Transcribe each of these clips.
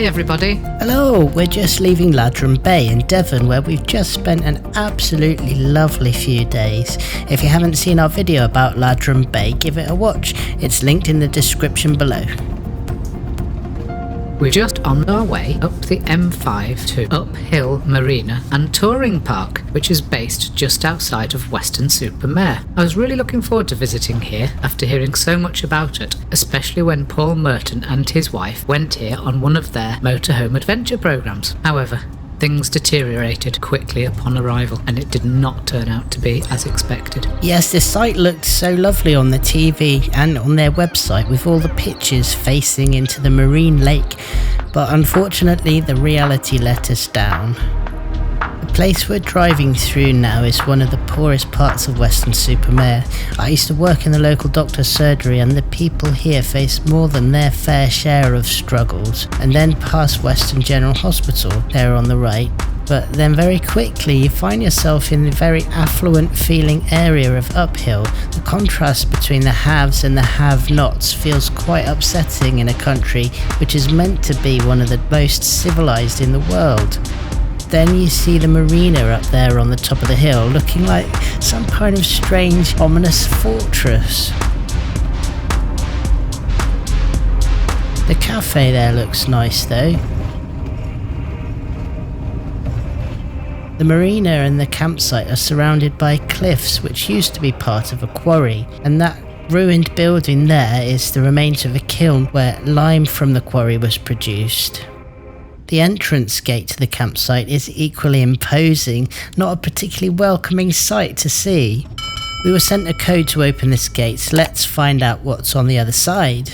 everybody. Hello, we're just leaving Ladram Bay in Devon, where we've just spent an absolutely lovely few days. If you haven't seen our video about Ladram Bay, give it a watch. It's linked in the description below. We're just on our way up the M5 to Uphill Marina and Touring Park, which is based just outside of Weston-Super-Mare. I was really looking forward to visiting here after hearing so much about it, especially when Paul Merton and his wife went here on one of their motorhome adventure programs. However, things deteriorated quickly upon arrival, and it did not turn out to be as expected. Yes, the site looked so lovely on the TV and on their website with all the pictures facing into the marine lake, but unfortunately the reality let us down. The place we're driving through now is one of the poorest parts of Weston-Super-Mare. I used to work in the local doctor's surgery, and the people here face more than their fair share of struggles. And then past Western General Hospital, there on the right. But then very quickly you find yourself in the very affluent feeling area of Uphill. The contrast between the haves and the have-nots feels quite upsetting in a country which is meant to be one of the most civilized in the world. Then you see the marina up there on the top of the hill, looking like some kind of strange, ominous fortress. The cafe there looks nice though. The marina and the campsite are surrounded by cliffs which used to be part of a quarry, and that ruined building there is the remains of a kiln where lime from the quarry was produced. The entrance gate to the campsite is equally imposing, not a particularly welcoming sight to see. We were sent a code to open this gate, so let's find out what's on the other side.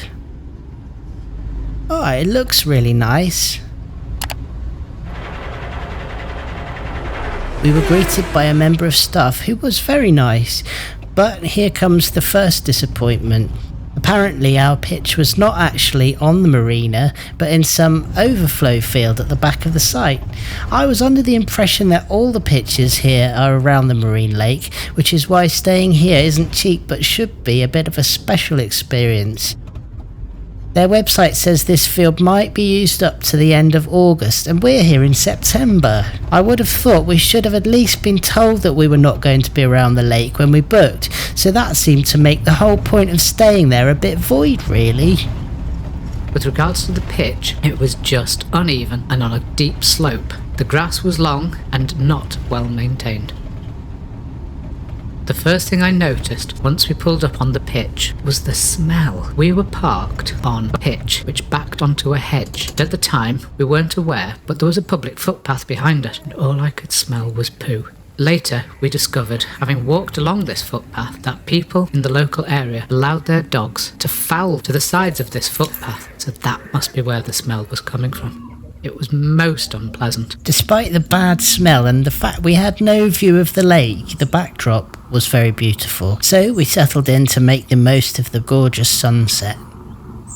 Oh, it looks really nice. We were greeted by a member of staff who was very nice, but here comes the first disappointment. Apparently our pitch was not actually on the marina, but in some overflow field at the back of the site. I was under the impression that all the pitches here are around the marine lake, which is why staying here isn't cheap but should be a bit of a special experience. Their website says this field might be used up to the end of August, and we're here in September. I would have thought we should have at least been told that we were not going to be around the lake when we booked, so that seemed to make the whole point of staying there a bit void, really. With regards to the pitch, it was just uneven and on a deep slope. The grass was long and not well maintained. The first thing I noticed once we pulled up on the pitch was the smell. We were parked on a pitch which backed onto a hedge. At the time, we weren't aware, but there was a public footpath behind it, and all I could smell was poo. Later, we discovered, having walked along this footpath, that people in the local area allowed their dogs to foul to the sides of this footpath, so that must be where the smell was coming from. It was most unpleasant. Despite the bad smell and the fact we had no view of the lake, the backdrop was very beautiful. So we settled in to make the most of the gorgeous sunset.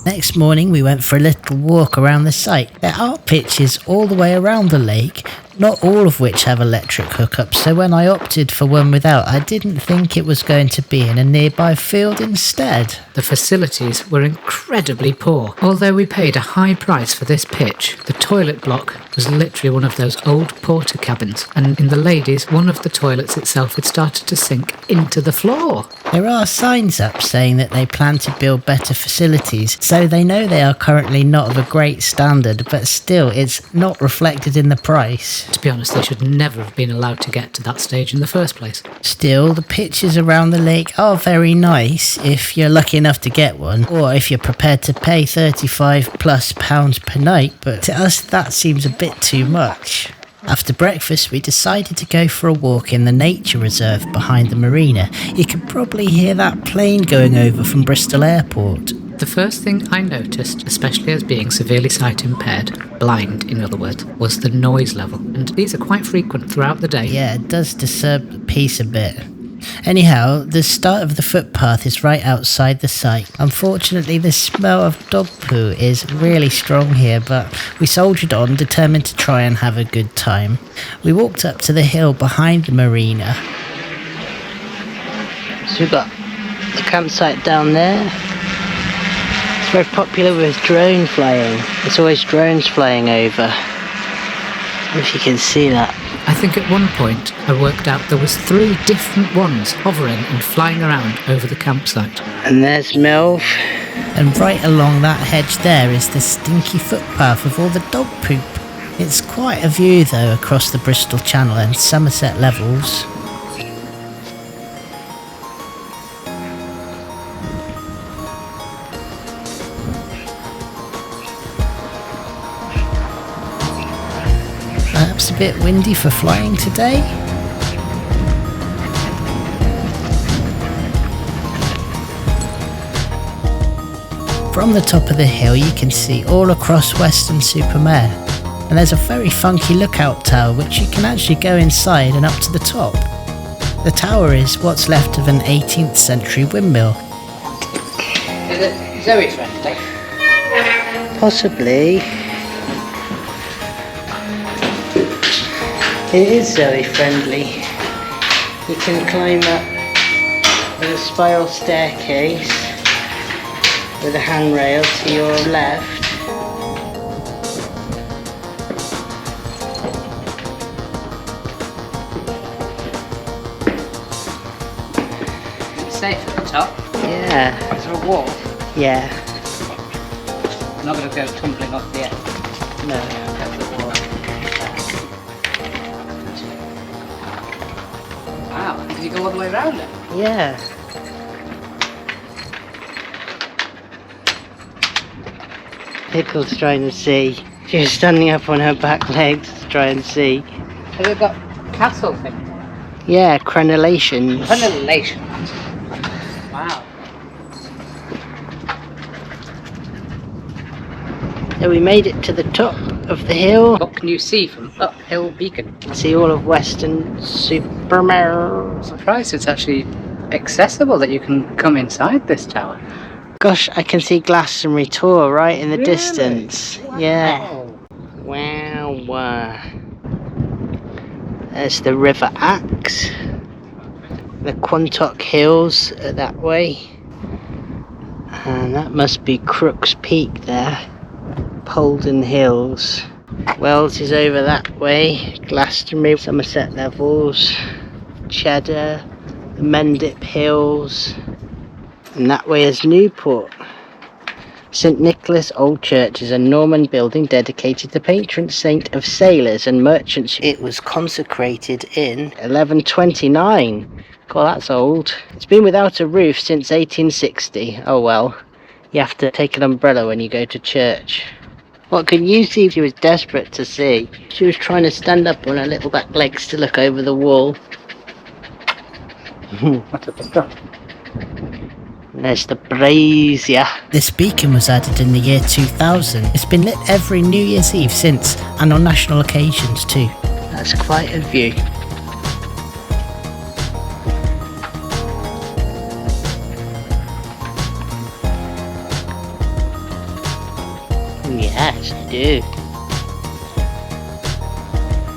Next morning we went for a little walk around the site. There are pitches all the way around the lake, not all of which have electric hookups, so when I opted for one without, I didn't think it was going to be in a nearby field instead. The facilities were incredibly poor. Although we paid a high price for this pitch, the toilet block was literally one of those old porter cabins, and in the ladies, one of the toilets itself had started to sink into the floor. There are signs up saying that they plan to build better facilities, so they know they are currently not of a great standard, but still it's not reflected in the price. To be honest, they should never have been allowed to get to that stage in the first place. Still, the pitches around the lake are very nice if you're lucky enough to get one, or if you're prepared to pay £35+ per night, but to us that seems a bit too much. After breakfast, we decided to go for a walk in the nature reserve behind the marina. You can probably hear that plane going over from Bristol Airport. The first thing I noticed, especially as being severely sight impaired, blind in other words, was the noise level, and these are quite frequent throughout the day. Yeah, it does disturb the peace a bit. Anyhow, the start of the footpath is right outside the site. Unfortunately, the smell of dog poo is really strong here, but we soldiered on, determined to try and have a good time. We walked up to the hill behind the marina. So we've got the campsite down there. It's Very popular with drone flying. There's always drones flying over. I don't know if you can see that. I think at one point I worked out there was 3 different ones hovering and flying around over the campsite. And there's Milv. And right along that hedge there is the stinky footpath with all the dog poop. It's quite a view though across the Bristol Channel and Somerset levels. Perhaps a bit windy for flying today. From the top of the hill you can see all across Weston-Super-Mare, and there's a very funky lookout tower which you can actually go inside and up to the top. The tower is what's left of an 18th century windmill. Is it Zoe friendly? Possibly. It is Zoe friendly. You can climb up with a spiral staircase with a handrail to your left. Is it safe at the top? Yeah. Is there a wall? Yeah. I'm not going to go tumbling off the edge. No. Over the wall. Wow, did you go all the way around it? Yeah. Pickle's trying to see. She was standing up on her back legs to try and see. Has it got castle thing? Yeah, crenellations. Ventilation. Wow. So we made it to the top of the hill. What can you see from Uphill Beacon? See all of Weston-Super-Mare. I'm surprised it's actually accessible that you can come inside this tower. Gosh, I can see Glastonbury Tor right in the Really? distance. Wow. Yeah. Wow. There's the River Axe. The Quantock Hills are that way. And that must be Crook's Peak there. Polden Hills. Wells is over that way. Glastonbury, Somerset Levels, Cheddar, the Mendip Hills. And that way is Newport. St Nicholas Old Church is a Norman building dedicated to patron saint of sailors and merchants. It was consecrated in 1129. God, that's old. It's been without a roof since 1860. Oh well, you have to take an umbrella when you go to church. What can you see? She was desperate to see. She was trying to stand up on her little back legs to look over the wall. What a stuff. There's the brazier. This beacon was added in the year 2000. It's been lit every New Year's Eve since, and on national occasions too. That's quite a view. Yes, do.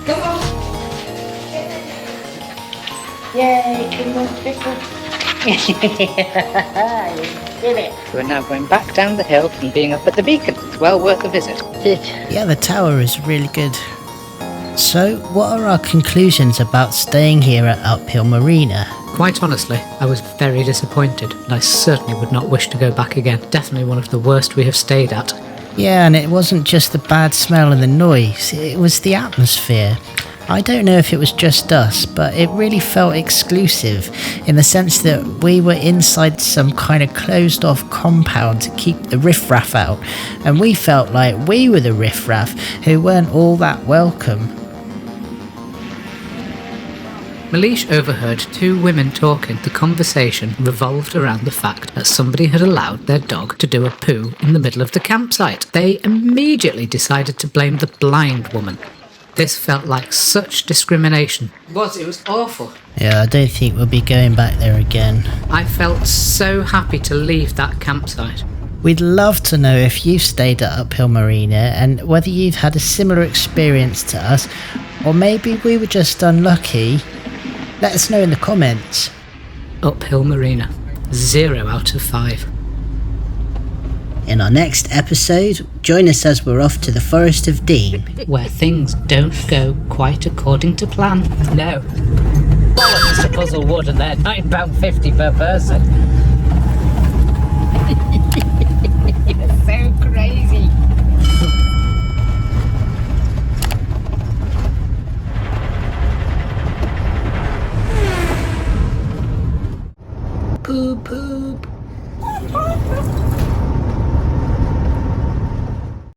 Come on! Yay, come on, Pickle. You did it. We're now going back down the hill from being up at the beacon. It's well worth a visit. Yeah, the tower is really good. So, what are our conclusions about staying here at Uphill Marina? Quite honestly, I was very disappointed, and I certainly would not wish to go back again. Definitely one of the worst we have stayed at. Yeah, and it wasn't just the bad smell and the noise, it was the atmosphere. I don't know if it was just us, but it really felt exclusive in the sense that we were inside some kind of closed off compound to keep the riffraff out, and we felt like we were the riffraff who weren't all that welcome. Malish overheard 2 women talking. The conversation revolved around the fact that somebody had allowed their dog to do a poo in the middle of the campsite. They immediately decided to blame the blind woman. This felt like such discrimination. It was awful. Yeah, I don't think we'll be going back there again. I felt so happy to leave that campsite. We'd love to know if you've stayed at Uphill Marina and whether you've had a similar experience to us, or maybe we were just unlucky. Let us know in the comments. Uphill Marina, 0 out of 5. In our next episode, join us as we're off to the Forest of Dean. Where things don't go quite according to plan. No. Bollocks to Puzzle Wood and they're £9.50 per person. You're so crazy. Poop poop.